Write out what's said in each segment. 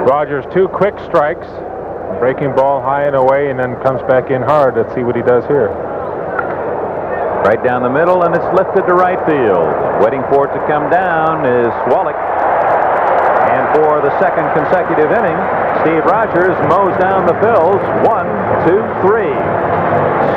Rogers 2 quick strikes. Breaking ball high and away, and then comes back in hard. Let's see what he does here. Right down the middle, and it's lifted to right field. Waiting for it to come down is Wallach. And for the second consecutive inning, Steve Rogers mows down the Phils. 1, 2, 3.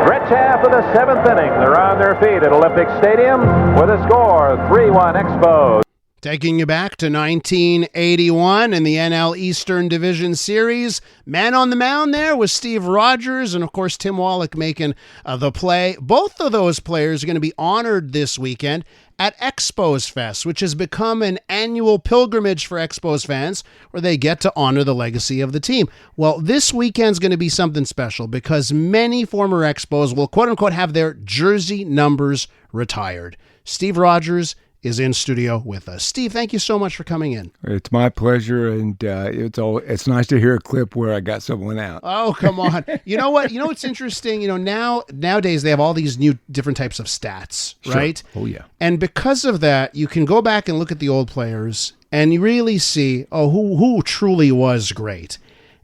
Stretch half of the seventh inning. They're on their feet at Olympic Stadium with a score 3-1 Expos. Taking you back to 1981 in the NL Eastern Division Series. Man on the mound there was Steve Rogers and, of course, Tim Wallach making the play. Both of those players are going to be honored this weekend at Expos Fest, which has become an annual pilgrimage for Expos fans where they get to honor the legacy of the team. Well, this weekend's going to be something special because many former Expos will, quote-unquote, have their jersey numbers retired. Steve Rogers is in studio with us. Steve, thank you so much for coming in. It's my pleasure, and it's nice to hear a clip where I got someone out. Oh, come on. You know what? You know what's interesting? Nowadays they have all these new different types of stats, right? Sure. Oh, yeah. And because of that, you can go back and look at the old players and you really see, who truly was great.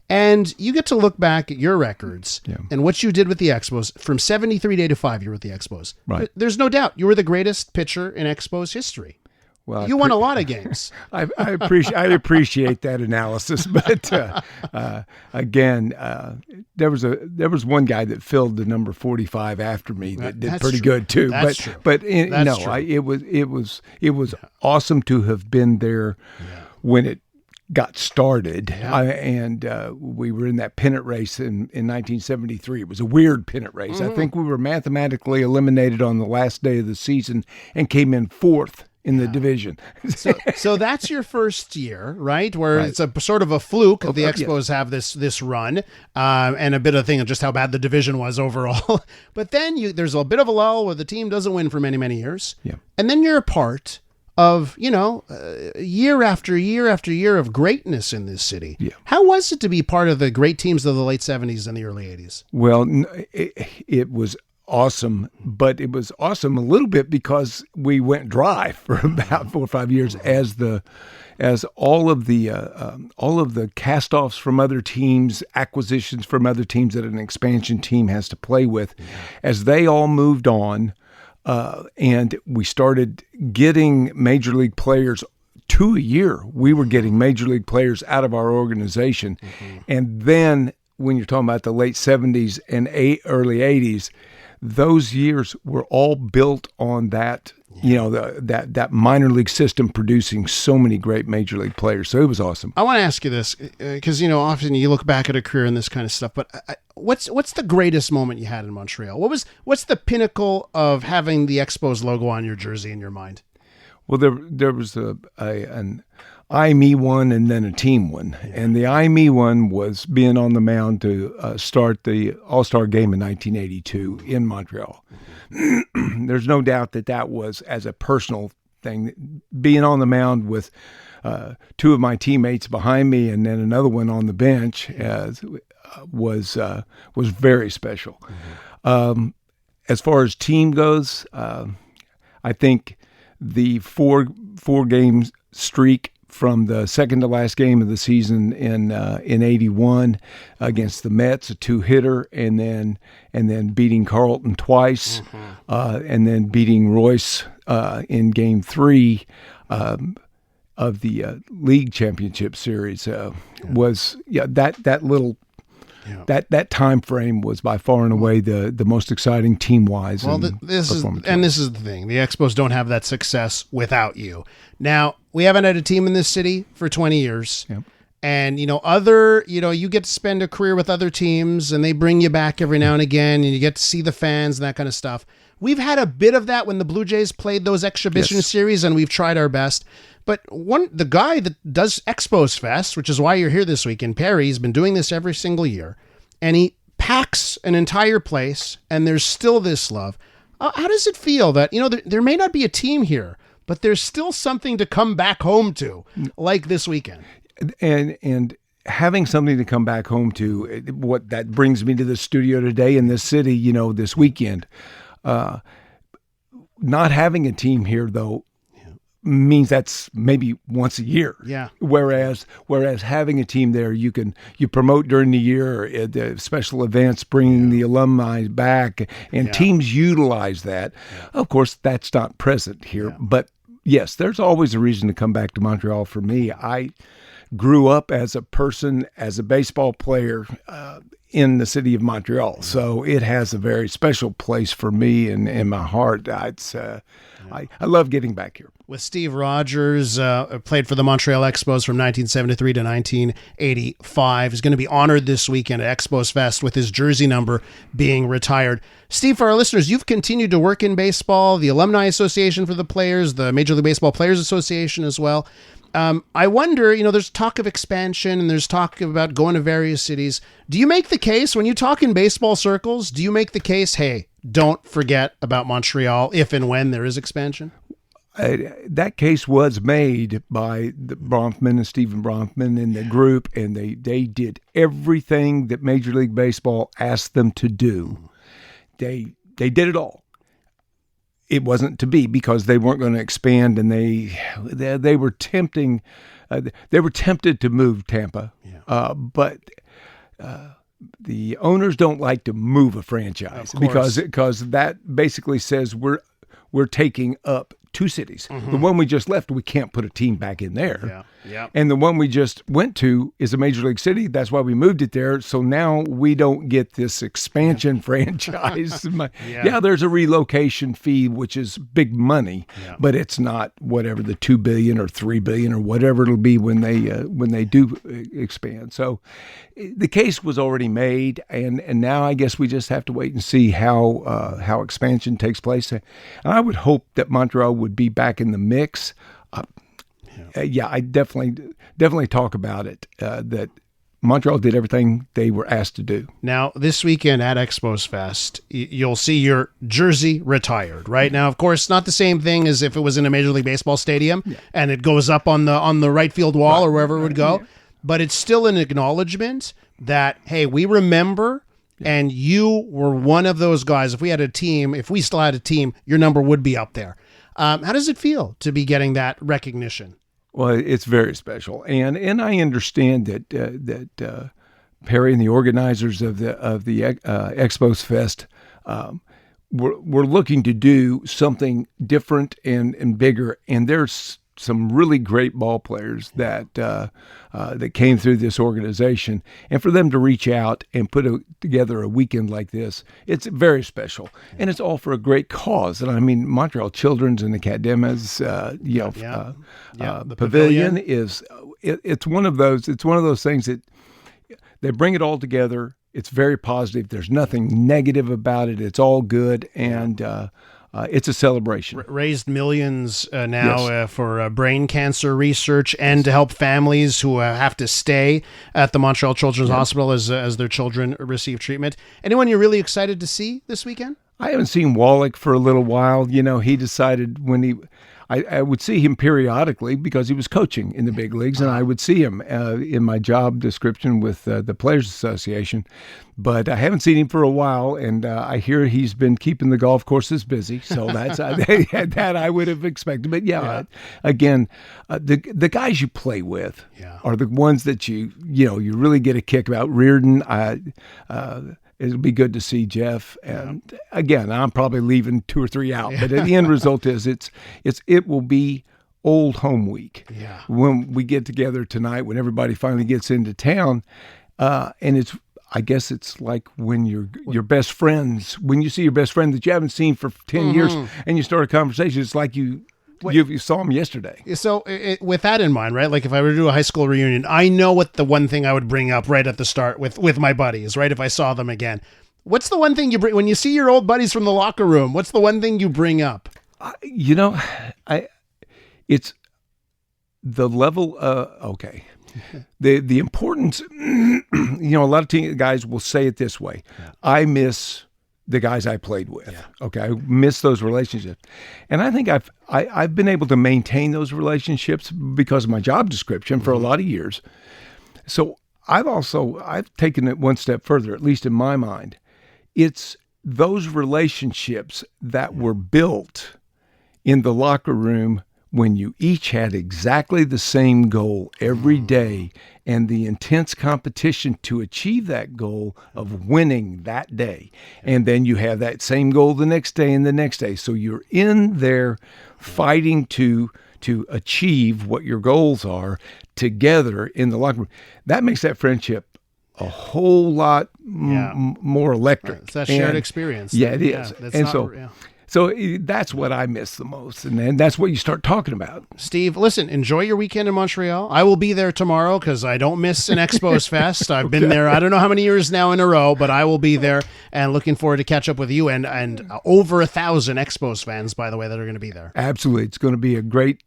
And you get to look back at your records and what you did with the Expos from 73 to 85. You were with the Expos. Right. There's no doubt you were the greatest pitcher in Expos history. Well, you won a lot of games. I appreciate that analysis, but again, there was one guy that filled the number 45 after me that did pretty good too. That's true. But it was awesome to have been there when it got started, we were in that pennant race in 1973. It was a weird pennant race. I think we were mathematically eliminated on the last day of the season and came in fourth in the division. So that's your first year, right? Where it's a sort of a fluke that the Expos have this run and a bit of a thing of just how bad the division was overall. But then there's a bit of a lull where the team doesn't win for many, many years. Yeah. And then you're a part of, year after year after year of greatness in this city. Yeah. How was it to be part of the great teams of the late 70s and the early 80s? Well, it was awesome, but it was awesome a little bit because we went dry for about 4 or 5 years as all of the cast-offs from other teams, acquisitions from other teams that an expansion team has to play with, as they all moved on. And we started getting major league players 2 a year. We were getting major league players out of our organization. Mm-hmm. And then when you're talking about the late 70s and early 80s, those years were all built on that, that minor league system producing so many great major league players. So it was awesome. I want to ask you this because, often you look back at a career and this kind of stuff, but what's the greatest moment you had in Montreal? What's the pinnacle of having the Expos logo on your jersey in your mind? Well, there was an I-Me one and then a team one. Yeah. And the I-Me one was being on the mound to start the All-Star game in 1982 in Montreal. Mm-hmm. There's no doubt that was, as a personal thing, being on the mound with two of my teammates behind me and then another one on the bench was very special. Mm-hmm. As far as team goes, I think the four game streak from the second to last game of the season in 81 against the Mets, a 2-hitter, and then beating Carlton twice, and then beating Royce in Game 3 of the league championship series was that little. Yeah. That time frame was by far and away the most exciting team-wise. Well, this is the thing. The Expos don't have that success without you. Now, we haven't had a team in this city for 20 years. Yep. And, you get to spend a career with other teams and they bring you back every now and again and you get to see the fans and that kind of stuff. We've had a bit of that when the Blue Jays played those exhibition series and we've tried our best. But the guy that does Expos Fest, which is why you're here this weekend, Perry's been doing this every single year, and he packs an entire place, and there's still this love. How does it feel that, there may not be a team here, but there's still something to come back home to, like this weekend? And having something to come back home to, what that brings me to the studio today in this city, this weekend. Not having a team here, though, means that's maybe once a year. Yeah. Whereas having a team there, you promote during the year, the special events, bringing the alumni back, and teams utilize that. Yeah. Of course, that's not present here, but yes, there's always a reason to come back to Montreal for me. I grew up as a person, as a baseball player, in the city of Montreal. So it has a very special place for me in my heart. I love getting back here. With Steve Rogers, played for the Montreal Expos from 1973 to 1985. He's going to be honored this weekend at Expos Fest with his jersey number being retired. Steve, for our listeners, you've continued to work in baseball, the Alumni Association for the players, the Major League Baseball Players Association as well. I wonder, there's talk of expansion and there's talk about going to various cities. Do you make the case, when you talk in baseball circles, do you make the case, hey, don't forget about Montreal if and when there is expansion? That case was made by the Bronfman and Stephen Bronfman and the group, and they did everything that Major League Baseball asked them to do. They did it all. It wasn't to be because they weren't going to expand, and they were tempting. They were tempted to move Tampa, but the owners don't like to move a franchise because that basically says we're taking up two cities. Mm-hmm. The one we just left, we can't put a team back in there. Yeah. And the one we just went to is a major league city. That's why we moved it there. So now we don't get this expansion franchise. There's a relocation fee, which is big money, but it's not whatever the $2 billion or $3 billion or whatever it'll be when they do expand. So the case was already made, and now I guess we just have to wait and see how expansion takes place. And I would hope that Montreal would be back in the mix. I definitely talk about it, that Montreal did everything they were asked to do. Now, this weekend at Expos Fest, you'll see your jersey retired. Right now, of course, not the same thing as if it was in a Major League Baseball stadium and it goes up on the right field wall or wherever it would go. Yeah. But it's still an acknowledgement that, hey, we remember, and you were one of those guys. If we still had a team, your number would be up there. How does it feel to be getting that recognition? Well, it's very special, and I understand that Perry and the organizers of the Expos Fest were looking to do something different and bigger, and there's some really great ball players that came through this organization, and for them to reach out and put together a weekend like this, it's very special, and it's all for a great cause. And I mean, Montreal Children's and Academia's, the pavilion is it's one of those things that they bring it all together. It's very positive. There's nothing negative about it. It's all good, and it's a celebration. Raised millions now for brain cancer research and to help families who have to stay at the Montreal Children's Hospital as their children receive treatment. Anyone you're really excited to see this weekend? I haven't seen Wallach for a little while. He decided I would see him periodically because he was coaching in the big leagues, and I would see him in my job description with the Players Association. But I haven't seen him for a while, and I hear he's been keeping the golf courses busy. So that's that I would have expected. But again, the guys you play with are the ones that you really get a kick about. Reardon, it'll be good to see Jeff. And again, I'm probably leaving 2 or 3 out, but the end result is it will be old home week when we get together tonight, when everybody finally gets into town. And I guess it's like when your best friends, when you see your best friend that you haven't seen for 10 years and you start a conversation, it's like you saw him yesterday. So with that in mind, right? Like if I were to do a high school reunion, I know what the one thing I would bring up right at the start with my buddies, right? If I saw them again, what's the one thing you bring when you see your old buddies from the locker room? What's the one thing you bring up? It's the level. The importance. A lot of guys will say it this way: I miss the guys I played with. Okay, I miss those relationships, and I think I've been able to maintain those relationships because of my job description for a lot of years. So I've taken it one step further, at least in my mind. It's those relationships that were built in the locker room when you each had exactly the same goal every day and the intense competition to achieve that goal of winning that day. And then you have that same goal the next day and the next day. So you're in there fighting to achieve what your goals are together in the locker room. That makes that friendship a whole lot more electric. It's that shared experience. Yeah, it is. So that's what I miss the most, and then that's what you start talking about. Steve, listen, enjoy your weekend in Montreal. I will be there tomorrow because I don't miss an Expos Fest. I've been there, I don't know how many years now in a row, but I will be there and looking forward to catch up with you and over 1,000 Expos fans, by the way, that are going to be there. Absolutely. It's going to be a great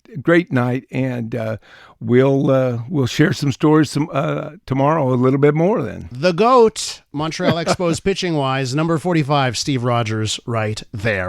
night, and we'll share some stories tomorrow, a little bit more then. The GOAT, Montreal Expos pitching-wise, number 45, Steve Rogers, right there.